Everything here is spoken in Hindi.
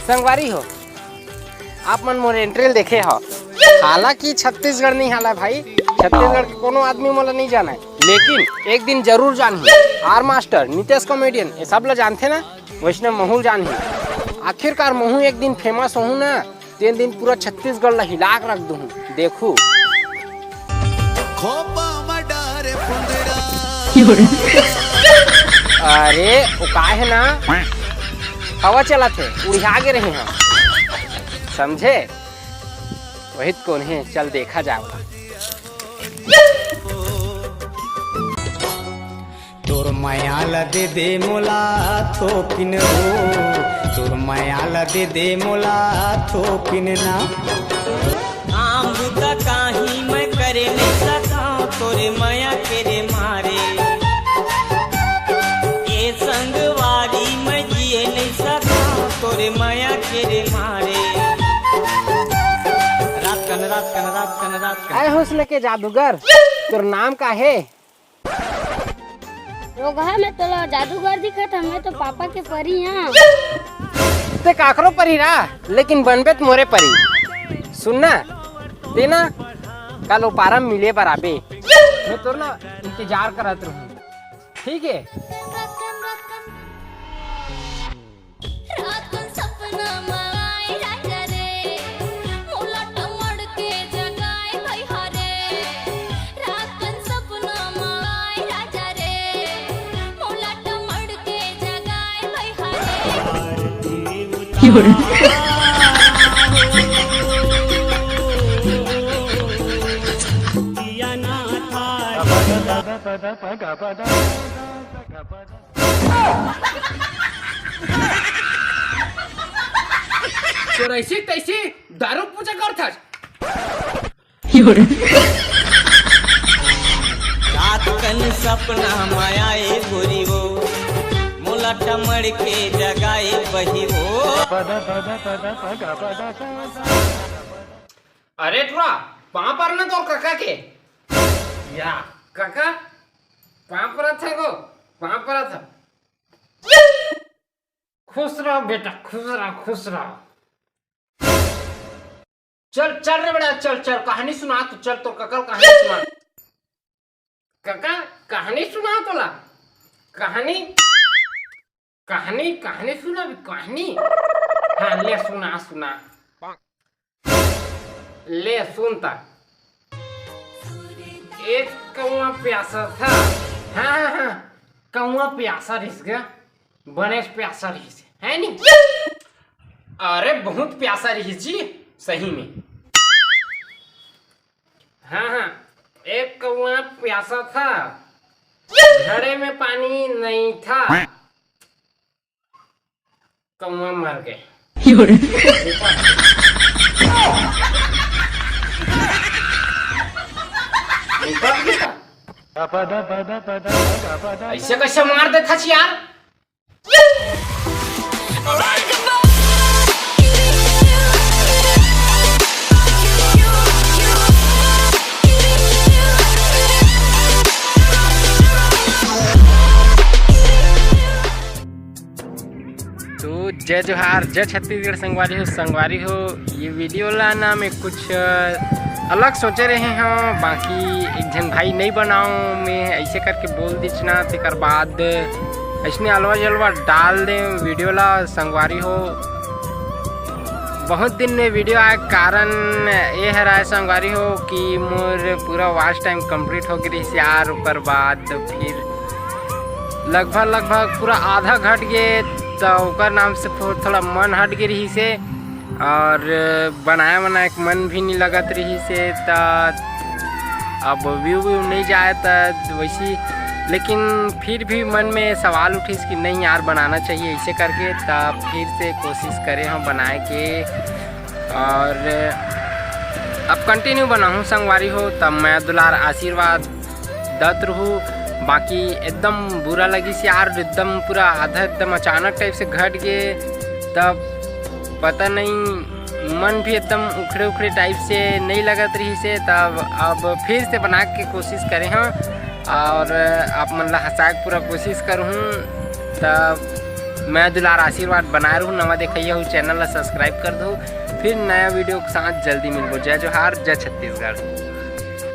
संगवारी हो, आप मन मोर एंट्री देखे हो। हालांकि छत्तीसगढ़ नहीं हाला भाई, छत्तीसगढ़ के कोनो आदमी मोला नहीं जाना है, लेकिन एक दिन जरूर जानी। आर मास्टर, नितेश कॉमेडियन, ये सब ला जानते ना। वैष्णव महू जानी। आखिरकार महू एक दिन फेमस हो ना, तीन दिन पूरा छत्तीसगढ़ ला हिला के रख दूँ। देखू अरे वो का है ना, हवा चला थे उड़िया गे रहे हैं, समझे? वही कौन है, चल देखा जाएगा। तोर मायाला दे मोला थोकिन हो, तोर मायाला दे मोला थोकिन ना। आम बुदा काही मैं करे नहीं सका, तोरे माया के रे मारे। ये संगवारी मैं जिए नहीं सका, तोरे माया के रे मारे। रात कन आए हुस्न के जादूगर, तोर नाम का है? मैं तो जादूगर दिखा था, मैं तो पापा के परी हाँ। ते काकरो परी रहा, लेकिन बनबे तो मोरे परी। सुनना देना, कल ओपारा मिले बराबे, मैं तो ना इंतजार करत रहूँ, ठीक है? तो ऐसी तैसी दारू पूजा करता। रात कन सपना मायाए गोरी वो, मोला टमड़ के जगाए बही वो। अरे थोड़ा वहां पर ना तो काका के या काका वहां पर था गो, वहां पर था। खुश रहो बेटा, खुश रहो, खुश रहो। चल चल रे बेटा, चल चल कहानी सुना तो, चल तो काका कहानी सुना। काका कहानी सुना तोला, कहानी कहानी कहानी सुना भी, कहानी। हाँ ले सुना सुना, ले सुनता। एक कौआ प्यासा था, हाँ हाँ हाँ, कौआ प्यासा रह गया, बनेश प्यासा रही है नी। अरे बहुत प्यासा रही जी, सही में। हाँ हाँ, एक कौआ प्यासा था, घड़े में पानी नहीं था, कौआ मर गए। ऐसे कैसे मार देता छी यार? तो जय जोहार, जय छत्तीसगढ़। संगवारी हो, ये वीडियो ला ना मैं कुछ अलग सोचे रहे हैं, बाकी एक जन भाई नहीं बनाऊँ मैं ऐसे करके बोल दीचना, तेकर बाद ऐसने अलवा जलवा डाल दें वीडियो ला। संगवारी हो, बहुत दिन में वीडियो आए, कारण ये है रहा संगवारी हो कि मोर पूरा वॉच टाइम कंप्लीट हो गई यार। उसके बाद फिर लगभग पूरा आधा घट गए, तो ओकर नाम से थोड़ा मन हट गई रही से, और बनाया एक मन भी नहीं लगत रही से। तो अब व्यू नहीं जाए तो वैसी, लेकिन फिर भी मन में सवाल उठी कि नहीं यार बनाना चाहिए ऐसे करके। तब फिर से कोशिश करें हम बनाए के, और अब कंटिन्यू बनाऊँ संगवारी हो। तब मैं दुलार आशीर्वाद दत रहूँ। बाकी एकदम बुरा लगी से यार, एकदम पूरा आधा एकदम अचानक टाइप से घट गए, तब पता नहीं मन भी एकदम उखड़े टाइप से नहीं लगत रही से। तब अब फिर से बना के कोशिश करें हम, और आप मन ला हंसा के पूरा कोशिश करूँ। तब मैं दुलार आशीर्वाद बनाए रहूँ। नवा देखिए हो चैनल ला सब्सक्राइब कर दो। फिर नया वीडियो के साथ जल्दी मिलबो। जय जोहार, जय छत्तीसगढ़।